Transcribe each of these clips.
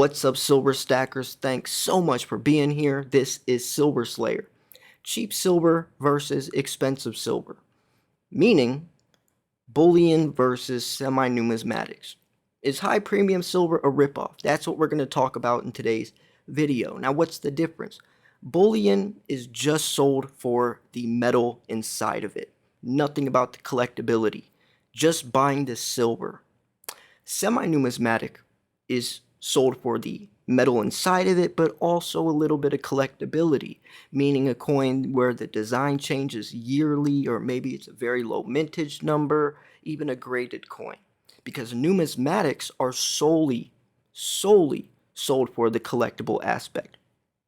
What's up, Silver Stackers? Thanks so much for being here. This is Silver Slayer. Cheap silver versus expensive silver, meaning bullion versus semi-numismatics. Is high premium silver a ripoff? That's what we're going to talk about in today's video. Now, what's the difference? Bullion is just sold for the metal inside of it. Nothing about the collectability. Just buying the silver. Semi-numismatic is sold for the metal inside of it, but also a little bit of collectability, meaning a coin where the design changes yearly, or maybe it's a very low mintage number, even a graded coin. Because numismatics are solely sold for the collectible aspect.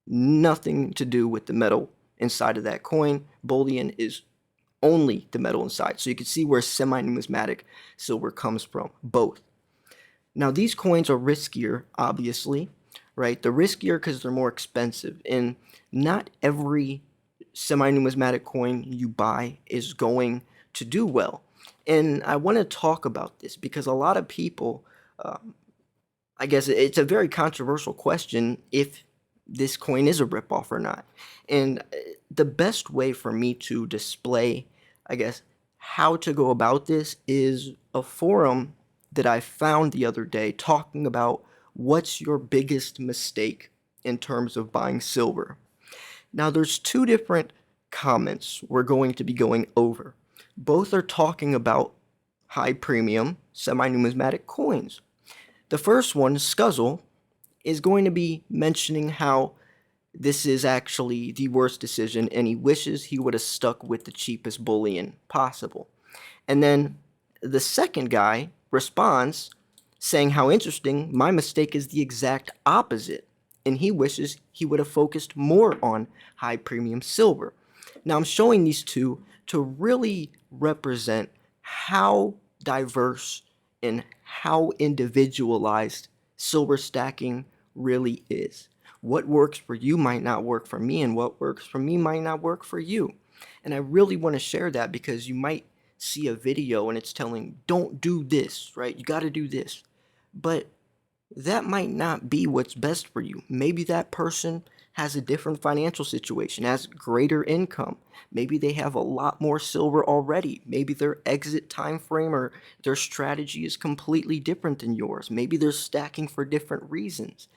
Nothing to do with the metal inside of that coin. Bullion is only the metal inside. So you can see where semi-numismatic silver comes from, both. Now, these coins are riskier, obviously, right? They're riskier because they're more expensive, and not every semi-numismatic coin you buy is going to do well. And I want to talk about this because a lot of people, I guess it's a very controversial question if this coin is a ripoff or not. And the best way for me to display, I guess, how to go about this is a forum that I found the other day talking about what's your biggest mistake in terms of buying silver. Now, there's two different comments we're going to be going over. Both are talking about high premium semi-numismatic coins. The first one, Scuzzle, is going to be mentioning how this is actually the worst decision and he wishes he would have stuck with the cheapest bullion possible. And then the second guy responds saying how interesting, my mistake is the exact opposite, and he wishes he would have focused more on high premium silver. Now, I'm showing these two to really represent how diverse and how individualized silver stacking really is. What works for you might not work for me, and what works for me might not work for you. And I really want to share that because you might see a video and it's telling, don't do this, right? You got to do this. But that might not be what's best for you. Maybe that person has a different financial situation, has greater income. Maybe they have a lot more silver already. Maybe their exit time frame or their strategy is completely different than yours. Maybe they're stacking for different reasons.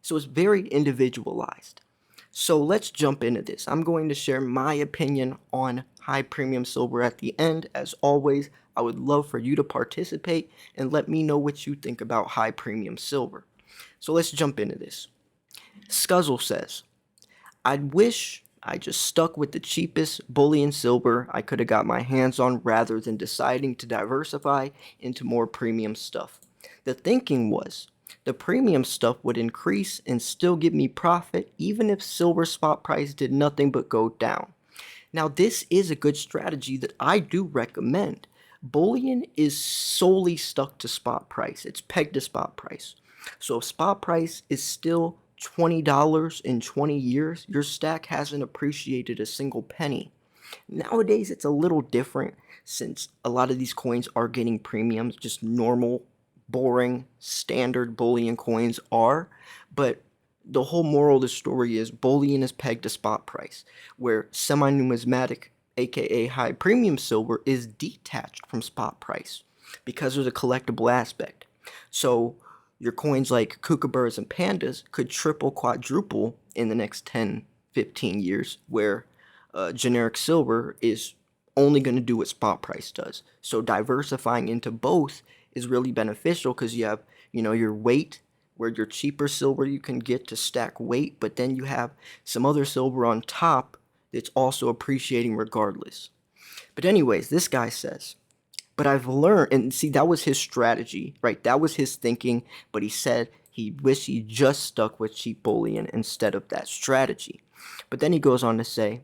So it's very individualized. So let's jump into this. I'm going to share my opinion on high premium silver at the end. As always, I would love for you to participate and let me know what you think about high premium silver. So let's jump into this. Scuzzle says, I'd wish I just stuck with the cheapest bullion silver I could have got my hands on rather than deciding to diversify into more premium stuff. The thinking was, the premium stuff would increase and still give me profit even if silver spot price did nothing but go down. Now, this is a good strategy that I do recommend. Bullion is solely stuck to spot price. It's pegged to spot price. So if spot price is still $20 in 20 years, your stack hasn't appreciated a single penny. Nowadays, it's a little different since a lot of these coins are getting premiums, just normal boring standard bullion coins are, but the whole moral of the story is bullion is pegged to spot price, where semi-numismatic, aka high premium silver, is detached from spot price because there's a collectible aspect. So your coins like kookaburras and pandas could triple, quadruple in the next 10, 15 years, where generic silver is only going to do what spot price does. So diversifying into both is really beneficial because you have, your weight, where your cheaper silver you can get to stack weight, but then you have some other silver on top that's also appreciating regardless. But anyways, this guy says, but I've learned, and see, that was his strategy, right? That was his thinking, but he said he wished he just stuck with cheap bullion instead of that strategy. But then he goes on to say,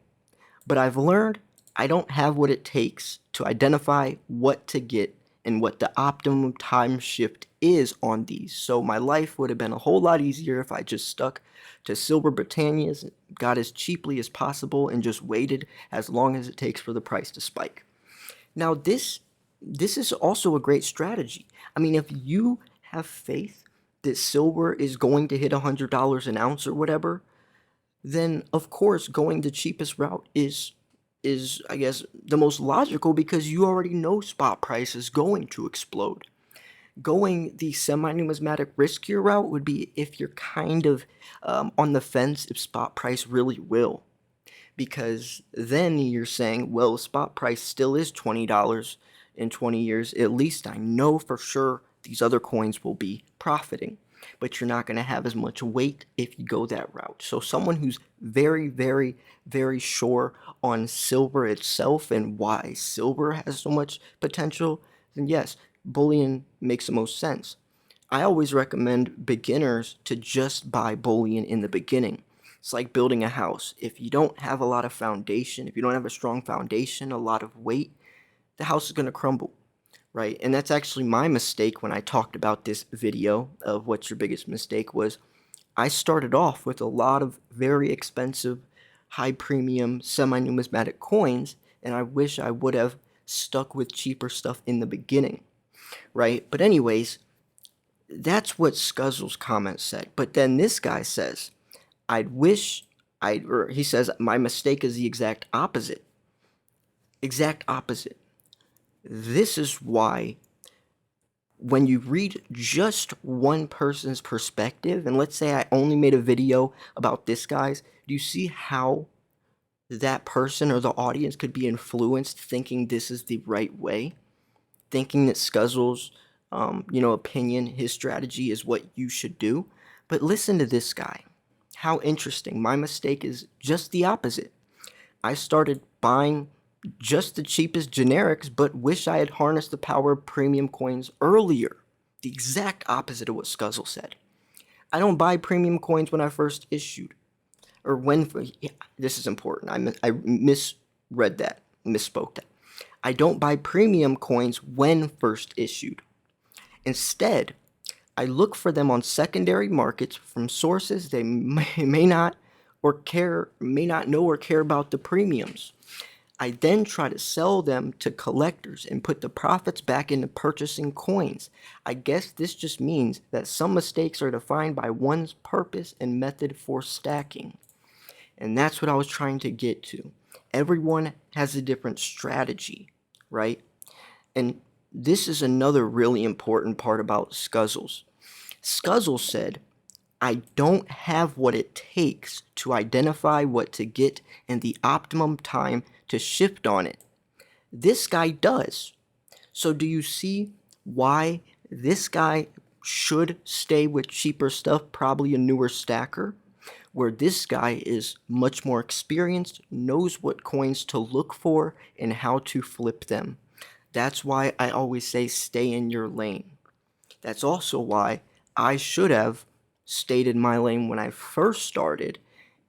but I've learned I don't have what it takes to identify what to get and what the optimum time shift is on these. So my life would have been a whole lot easier if I just stuck to Silver Britannias, got as cheaply as possible, and just waited as long as it takes for the price to spike. Now, this is also a great strategy. I mean, if you have faith that silver is going to hit $100 an ounce or whatever, then of course going the cheapest route is I guess the most logical, because you already know spot price is going to explode. Going the semi-numismatic riskier route would be if you're kind of on the fence if spot price really will, because then you're saying, well, spot price still is $20 in 20 years. At least I know for sure these other coins will be profiting, but you're not going to have as much weight if you go that route. So someone who's very, very, very sure on silver itself and why silver has so much potential, then yes, bullion makes the most sense. I always recommend beginners to just buy bullion in the beginning. It's like building a house. If you don't have a lot of foundation, if you don't have a strong foundation, a lot of weight, the house is going to crumble, right? And that's actually my mistake when I talked about this video of what's your biggest mistake was I started off with a lot of very expensive, high premium, semi-numismatic coins, and I wish I would have stuck with cheaper stuff in the beginning, right? But anyways, that's what Scuzzle's comment said. But then this guy says, or he says, my mistake is the exact opposite. Exact opposite. This is why when you read just one person's perspective, and let's say I only made a video about this guy's, do you see how that person or the audience could be influenced thinking this is the right way? Thinking that Scuzzle's opinion, his strategy is what you should do. But listen to this guy. How interesting. My mistake is just the opposite. I started buying just the cheapest generics, but wish I had harnessed the power of premium coins earlier. The exact opposite of what Scuzzle said. I don't buy premium coins when I first issued. Or when, yeah, this is important. I misread that, misspoke that. I don't buy premium coins when first issued. Instead, I look for them on secondary markets from sources they may not know or care about the premiums. I then try to sell them to collectors and put the profits back into purchasing coins. I guess this just means that some mistakes are defined by one's purpose and method for stacking. And that's what I was trying to get to. Everyone has a different strategy, right? And this is another really important part about Scuzzles. Scuzzle said, I don't have what it takes to identify what to get and the optimum time to shift on it. This guy does. So do you see why this guy should stay with cheaper stuff, probably a newer stacker, where this guy is much more experienced, knows what coins to look for and how to flip them. That's why I always say stay in your lane. That's also why I should have stayed in my lane when I first started,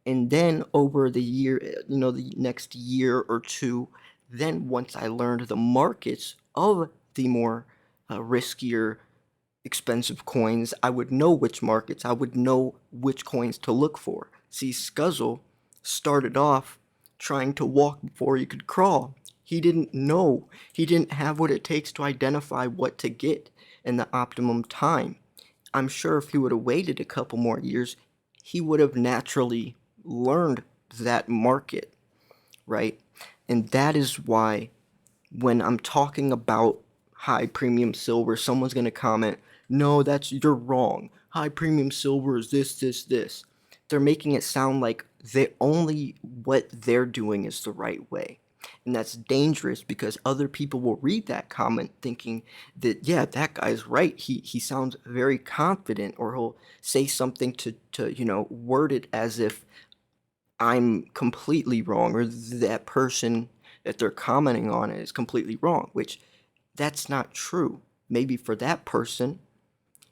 and then over the year, the next year or two, then once I learned the markets of the more riskier, expensive coins, I would know which markets, I would know which coins to look for. See, Scuzzle started off trying to walk before he could crawl. He didn't know. He didn't have what it takes to identify what to get in the optimum time. I'm sure if he would have waited a couple more years, he would have naturally learned that market, right? And that is why when I'm talking about high premium silver, someone's going to comment, no, you're wrong. High premium silver is this. They're making it sound like what they're doing is the right way. And that's dangerous because other people will read that comment thinking that, yeah, that guy's right. He sounds very confident, or he'll say something to word it as if I'm completely wrong, or that person that they're commenting on is completely wrong, which that's not true. Maybe for that person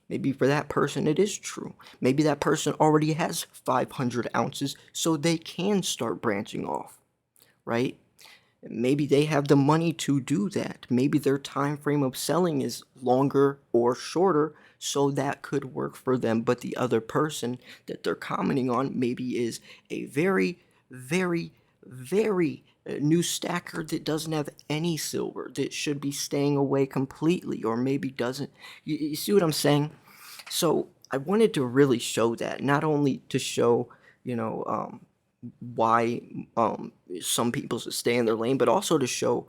it is true. Maybe that person already has 500 ounces, so they can start branching off, right? Maybe they have the money to do that. Maybe their time frame of selling is longer or shorter, so that could work for them. But the other person that they're commenting on maybe is a very, very, very new stacker that doesn't have any silver, that should be staying away completely, or maybe doesn't. You see what I'm saying? So I wanted to really show that, not only to show, you know, why some people should stay in their lane, but also to show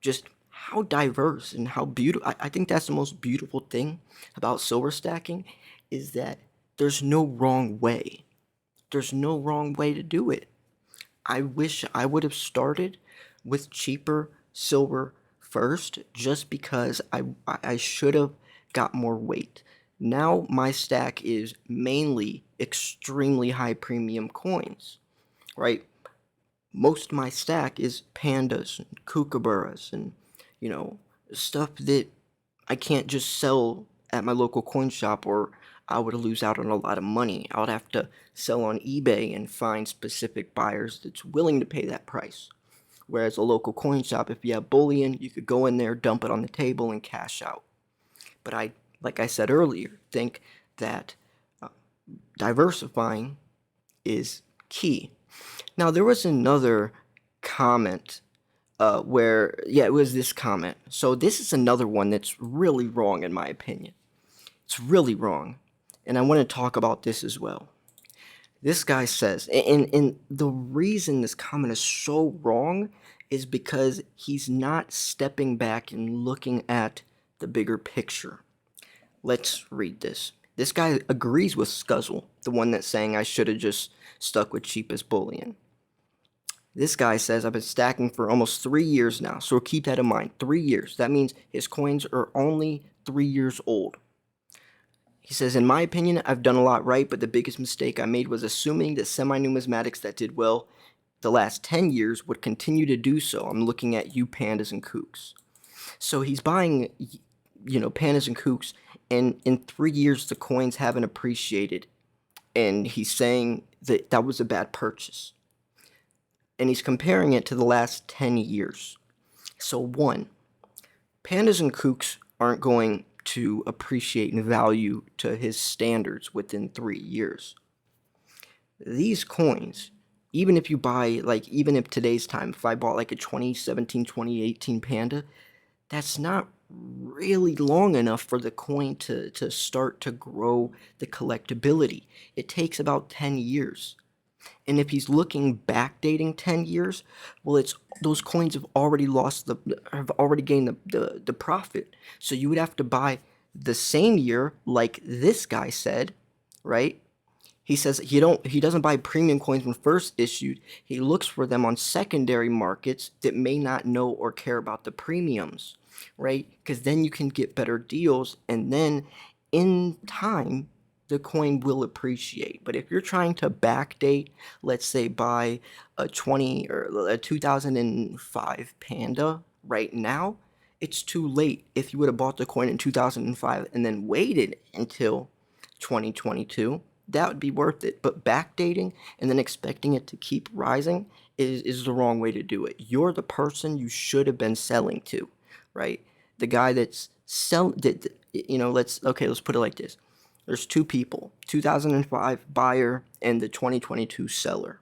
just how diverse and how beautiful. I think that's the most beautiful thing about silver stacking, is that there's no wrong way. There's no wrong way to do it. I wish I would have started with cheaper silver first, just because I should have got more weight. Now my stack is mainly extremely high premium coins, right? Most of my stack is pandas and kookaburras and, you know, stuff that I can't just sell at my local coin shop, or I would lose out on a lot of money. I would have to sell on eBay and find specific buyers that's willing to pay that price. Whereas a local coin shop, if you have bullion, you could go in there, dump it on the table, and cash out. But like I said earlier, think that uh, diversifying is key. Now, there was another comment where, yeah, it was this comment. So this is another one that's really wrong in my opinion. It's really wrong. And I want to talk about this as well. This guy says, and the reason this comment is so wrong is because he's not stepping back and looking at the bigger picture. Let's read this. This guy agrees with Scuzzle, the one that's saying I should have just stuck with cheapest bullion. This guy says, I've been stacking for almost 3 years now, so keep that in mind. 3 years. That means his coins are only 3 years old. He says, in my opinion, I've done a lot right, but the biggest mistake I made was assuming that semi-numismatics that did well the last 10 years would continue to do so. I'm looking at you pandas and kooks. So he's buying, pandas and kooks, and in 3 years the coins haven't appreciated. And he's saying that that was a bad purchase. And he's comparing it to the last 10 years. So one, pandas and kooks aren't going to appreciate in value to his standards within 3 years. These coins, even if you buy, even if today's time, if I bought like a 2017, 2018 Panda, that's not really long enough for the coin to start to grow the collectability. It takes about 10 years. And if he's looking backdating 10 years, well, it's those coins have already gained the profit. So you would have to buy the same year, like this guy said, right? He says he doesn't buy premium coins when first issued. He looks for them on secondary markets that may not know or care about the premiums, right? Because then you can get better deals, and then in time the coin will appreciate. But if you're trying to backdate, let's say buy a 2005 Panda right now, it's too late. If you would have bought the coin in 2005 and then waited until 2022, that would be worth it. But backdating and then expecting it to keep rising is the wrong way to do it. You're the person you should have been selling to, right? The guy that's let's put it like this. There's two people, 2005 buyer and the 2022 seller.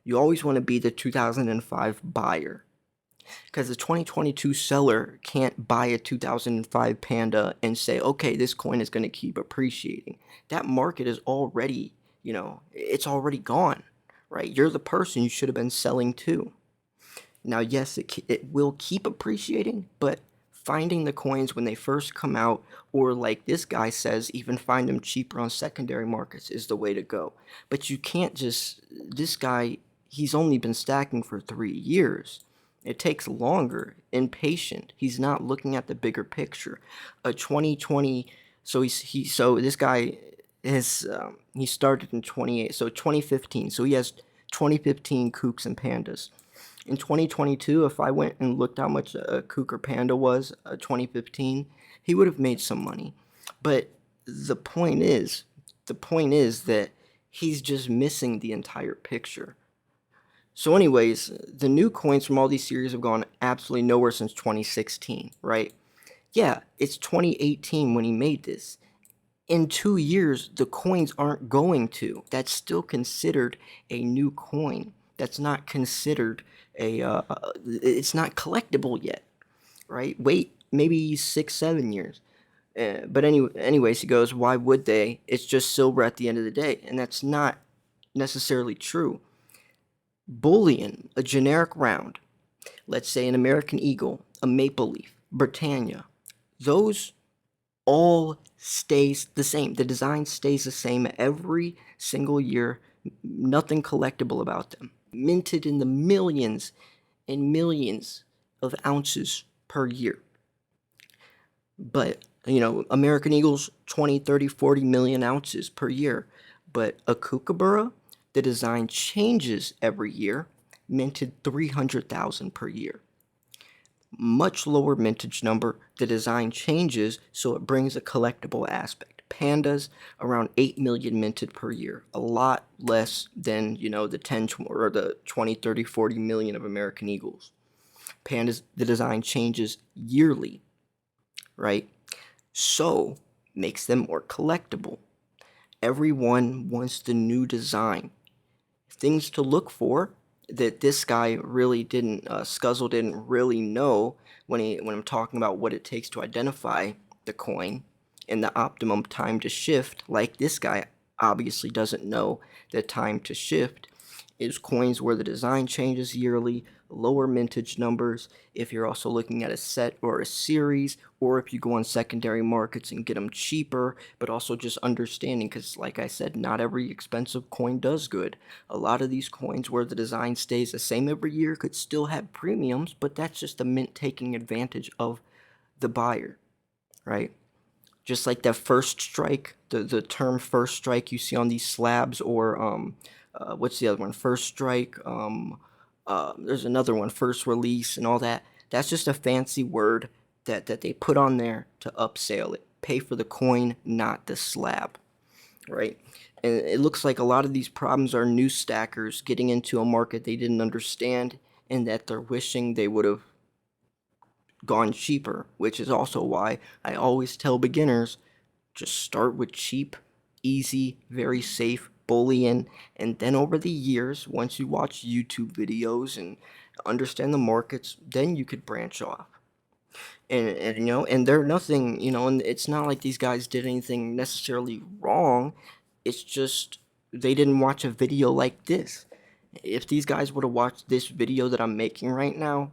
You always want to be the 2005 buyer, because the 2022 seller can't buy a 2005 Panda and say, okay, this coin is going to keep appreciating. That market is already, it's already gone, right? You're the person you should have been selling to. Now, yes, it will keep appreciating, but finding the coins when they first come out, or like this guy says, even find them cheaper on secondary markets, is the way to go. But you can't this guy, he's only been stacking for 3 years. It takes longer, impatient. He's not looking at the bigger picture. A 2020, so this guy he started in 2015. So he has 2015 kooks and pandas. In 2022, if I went and looked how much a kook or panda was, 2015, he would have made some money. But the point is that he's just missing the entire picture. So anyways, the new coins from all these series have gone absolutely nowhere since 2016, right? Yeah, it's 2018 when he made this. In 2 years, the coins aren't going to. That's still considered a new coin. That's not considered it's not collectible yet, right? Wait, maybe 6, 7 years. Anyways, he goes, why would they? It's just silver at the end of the day. And that's not necessarily true. Bullion, a generic round, let's say an American Eagle, a Maple Leaf, Britannia, those all stays the same. The design stays the same every single year. Nothing collectible about them. Minted in the millions and millions of ounces per year. But, American Eagles, 20, 30, 40 million ounces per year. But a kookaburra, the design changes every year, minted 300,000 per year. Much lower mintage number, the design changes, so it brings a collectible aspect. Pandas, around 8 million minted per year, a lot less than, the 10 or the 20, 30, 40 million of American Eagles. Pandas, the design changes yearly, right? So, makes them more collectible. Everyone wants the new design. Things to look for that this guy really didn't, Scuzzle didn't really know when I'm talking about what it takes to identify the coin and the optimum time to shift, like this guy obviously doesn't know the time to shift, is coins where the design changes yearly, lower mintage numbers, if you're also looking at a set or a series, or if you go on secondary markets and get them cheaper, but also just understanding, because like I said, not every expensive coin does good. A lot of these coins where the design stays the same every year could still have premiums, but that's just the mint taking advantage of the buyer, right? Just like that first strike, the term first strike you see on these slabs, or what's the other one? First strike. There's another one, first release, and all that. That's just a fancy word that they put on there to upsell it. Pay for the coin, not the slab, right? And it looks like a lot of these problems are new stackers getting into a market they didn't understand, and that they're wishing they would have gone cheaper, which is also why I always tell beginners, just start with cheap, easy, very safe bullion, and then over the years, once you watch YouTube videos and understand the markets, then you could branch off. And they're nothing, and it's not like these guys did anything necessarily wrong. It's just they didn't watch a video like this. If these guys would have watched this video that I'm making right now,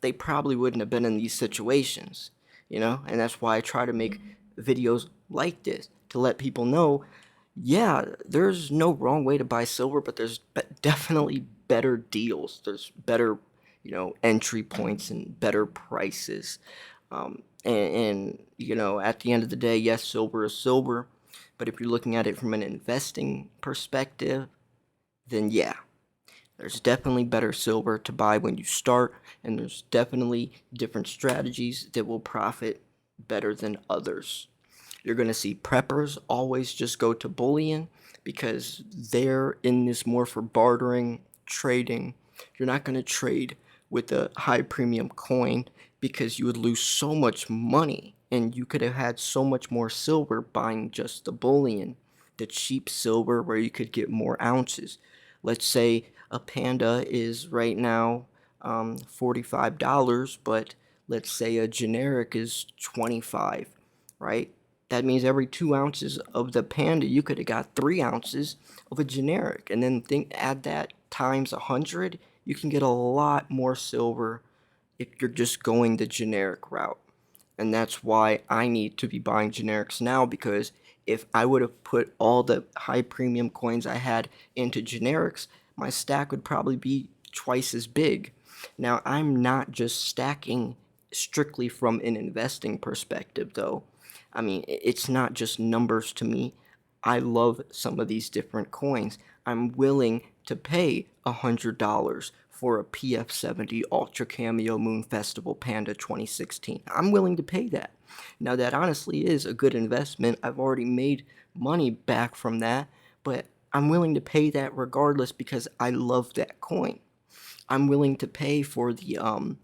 they probably wouldn't have been in these situations, and that's why I try to make videos like this to let people know, yeah, there's no wrong way to buy silver, but there's definitely better deals. There's better, entry points and better prices. And at the end of the day, yes, silver is silver, but if you're looking at it from an investing perspective, then yeah, there's definitely better silver to buy when you start, and there's definitely different strategies that will profit better than others. You're going to see preppers always just go to bullion because they're in this more for bartering, trading. You're not going to trade with a high premium coin because you would lose so much money, and you could have had so much more silver buying just the bullion, the cheap silver where you could get more ounces. Let's say a panda is right now $45, but let's say a generic is 25, right? That means every 2 ounces of the panda, you could have got 3 ounces of a generic. And then add that times 100, you can get a lot more silver if you're just going the generic route. And that's why I need to be buying generics now, because if I would have put all the high premium coins I had into generics, my stack would probably be twice as big. Now, I'm not just stacking strictly from an investing perspective, though. I mean, it's not just numbers to me. I love some of these different coins. I'm willing to pay $100 for a PF70 Ultra Cameo Moon Festival Panda 2016. I'm willing to pay that. Now, that honestly is a good investment. I've already made money back from that, but I'm willing to pay that regardless because I love that coin. I'm willing to pay for the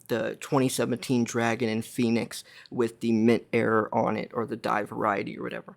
2017 Dragon and Phoenix with the mint error on it, or the die variety or whatever,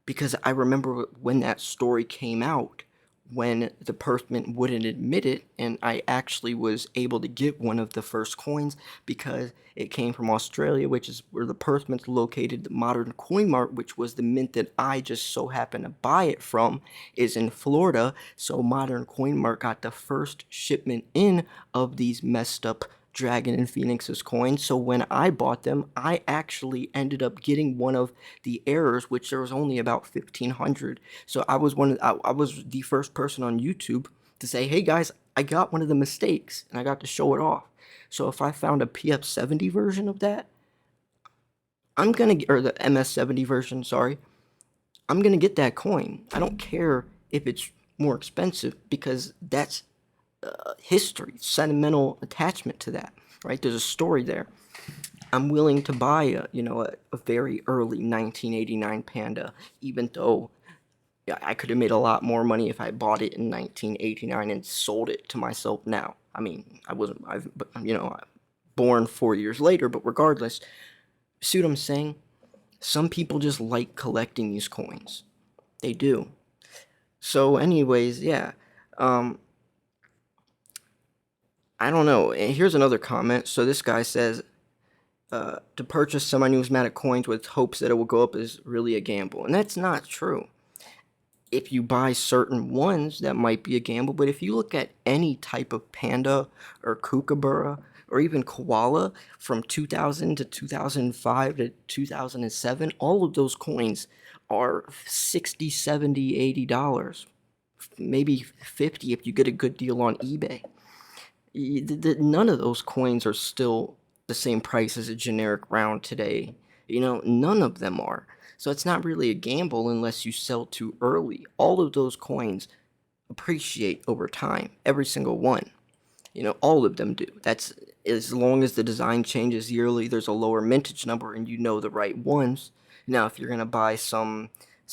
because I remember when that story came out, when the person wouldn't admit it, and I actually was able to get one of the first coins because it came from Australia, which is where the purse mint's located. The modern coin mart, which was the mint that I just so happened to buy it from, is in Florida. So modern coin mart got the first shipment in of these messed up Dragon and Phoenix's coins. So when I bought them, I actually ended up getting one of the errors, which there was only about 1,500. So I was I was the first person on YouTube to say, "Hey guys, I got one of the mistakes," and I got to show it off. So if I found a PF70 version of that, I'm gonna or the MS70 version, sorry, I'm gonna get that coin. I don't care if it's more expensive because that's history, sentimental attachment to that, right? There's a story there. I'm willing to buy a very early 1989 Panda, even though I could have made a lot more money if I bought it in 1989 and sold it to myself now. I mean, born 4 years later, but regardless, see what I'm saying? Some people just like collecting these coins. They do. So, anyways, yeah. I don't know. And here's another comment. So this guy says, to purchase semi-numismatic coins with hopes that it will go up is really a gamble. And that's not true. If you buy certain ones, that might be a gamble. But if you look at any type of panda or kookaburra or even koala from 2000 to 2005 to 2007, all of those coins are $60, $70, $80, maybe $50 if you get a good deal on eBay. None of those coins are still the same price as a generic round today. None of them are. So it's not really a gamble unless you sell too early. All of those coins appreciate over time, every single one. All of them do. That's as long as the design changes yearly, there's a lower mintage number and you know the right ones. Now, if you're going to buy some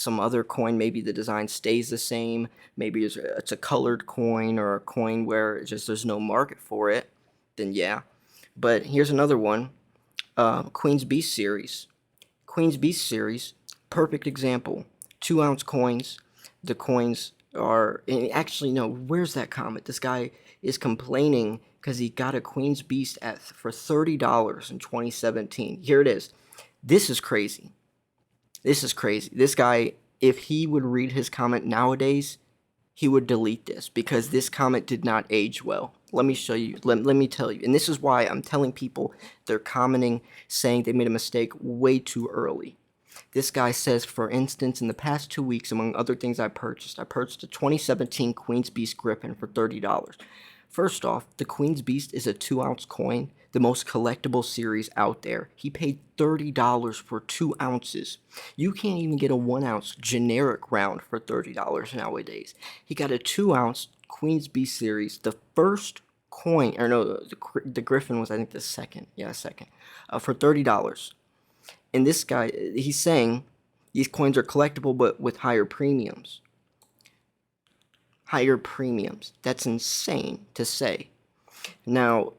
other coin, maybe the design stays the same, maybe it's a colored coin or a coin where it's just there's no market for it, then yeah. But here's another one, Queen's Beast series. Queen's Beast series, perfect example. 2-ounce coins. The coins are, and actually, no, where's that comment? This guy is complaining because he got a Queen's Beast for $30 in 2017. Here it is. This is crazy. This is crazy. This guy, if he would read his comment nowadays, he would delete this because this comment did not age well. Let me show you. Let me tell you. And this is why I'm telling people they're commenting saying they made a mistake way too early. This guy says, for instance, in the past 2 weeks, among other things I purchased a 2017 Queen's Beast Griffin for $30. First off, the Queen's Beast is a 2-ounce coin, the most collectible series out there. He paid $30 for 2 ounces. You can't even get a 1-ounce generic round for $30 nowadays. He got a 2-ounce Queen's Beast series, the first coin, or no, the Griffin was, I think, the second. Yeah, second. For $30. And this guy, he's saying these coins are collectible but with higher premiums. Higher premiums. That's insane to say. Now,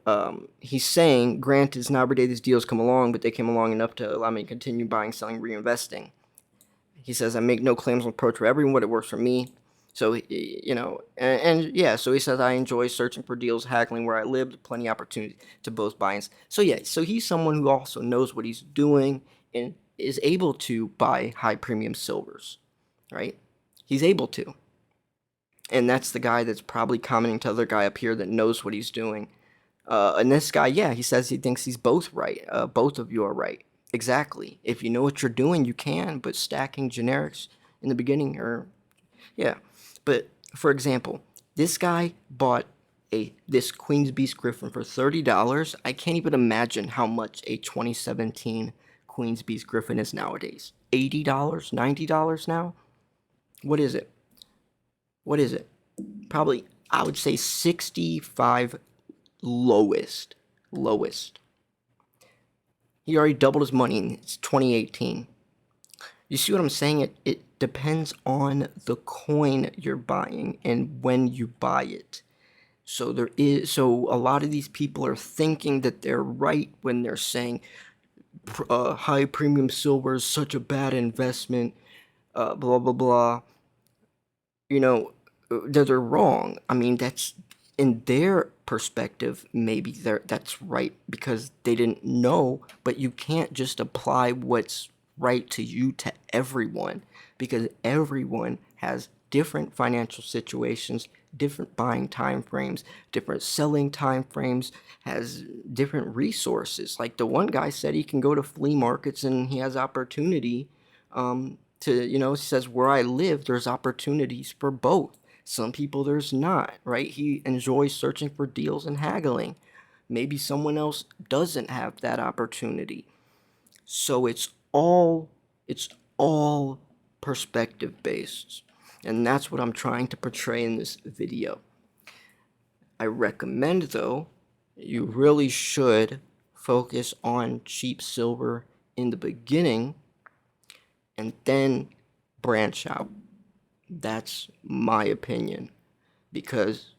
he's saying, granted, not every day these deals come along, but they came along enough to allow me to continue buying, selling, reinvesting. He says, I make no claims on approach for everyone, it works for me. So, yeah, so he says, I enjoy searching for deals, haggling where I live, plenty of opportunity to both buy and. So, yeah, so he's someone who also knows what he's doing and is able to buy high premium silvers, right? He's able to. And that's the guy that's probably commenting to the other guy up here that knows what he's doing. And this guy, yeah, he says he thinks he's both right. Both of you are right. Exactly. If you know what you're doing, you can, but stacking generics in the beginning yeah. But, for example, this guy bought this Queen's Beast Griffin for $30. I can't even imagine how much a 2017 Queen's Beast Griffin is nowadays. $80? $90 now? What is it? What is it? Probably, I would say 65 lowest. Lowest. He already doubled his money in 2018. You see what I'm saying? It depends on the coin you're buying and when you buy it. So a lot of these people are thinking that they're right when they're saying high premium silver is such a bad investment, blah blah blah. they're wrong. I mean, that's in their perspective, maybe that's right because they didn't know, but you can't just apply what's right to you to everyone because everyone has different financial situations, different buying time frames, different selling time frames, has different resources. Like the one guy said he can go to flea markets and he has opportunity to, says where I live, there's opportunities for both. Some people there's not, right? He enjoys searching for deals and haggling. Maybe someone else doesn't have that opportunity. So it's all perspective based. And that's what I'm trying to portray in this video. I recommend though, you really should focus on cheap silver in the beginning and then branch out. That's my opinion because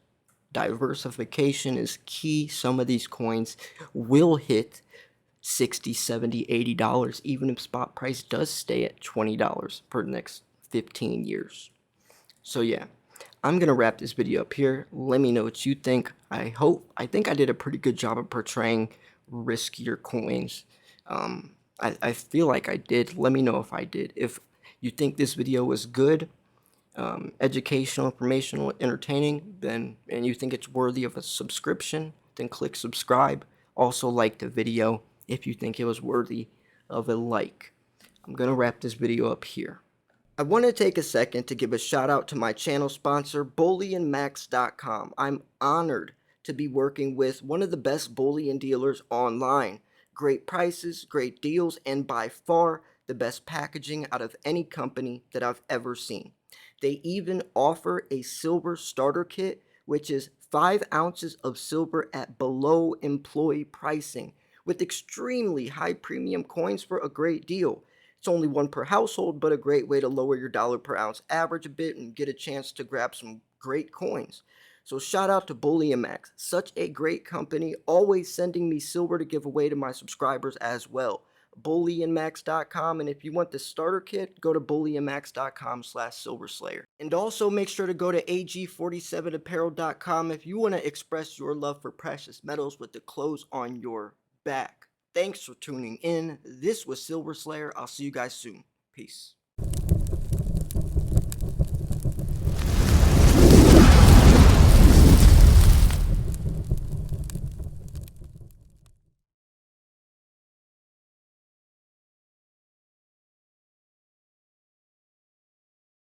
diversification is key. Some of these coins will hit 60, 70, $80 even if spot price does stay at $20 for the next 15 years. So yeah, I'm gonna wrap this video up here. Let me know what you think. I think I did a pretty good job of portraying riskier coins. I feel like I did. Let me know if I did. If you think this video was good, educational, informational, entertaining, then and you think it's worthy of a subscription, then click subscribe. Also like the video if you think it was worthy of a like. I'm gonna wrap this video up here. I want to take a second to give a shout out to my channel sponsor, bullionmax.com. I'm honored to be working with one of the best bullion dealers online. Great prices, great deals, and by far the best packaging out of any company that I've ever seen. They even offer a silver starter kit, which is 5 ounces of silver at below employee pricing with extremely high premium coins for a great deal. It's only one per household, but a great way to lower your dollar per ounce average a bit and get a chance to grab some great coins. So shout out to Bullion Max, such a great company, always sending me silver to give away to my subscribers as well. bullionmax.com, and if you want the starter kit, go to bullionmax.com/silverslayer. And also make sure to go to ag47apparel.com if you want to express your love for precious metals with the clothes on your back. Thanks for tuning in. This was Silver Slayer. I'll see you guys soon. Peace.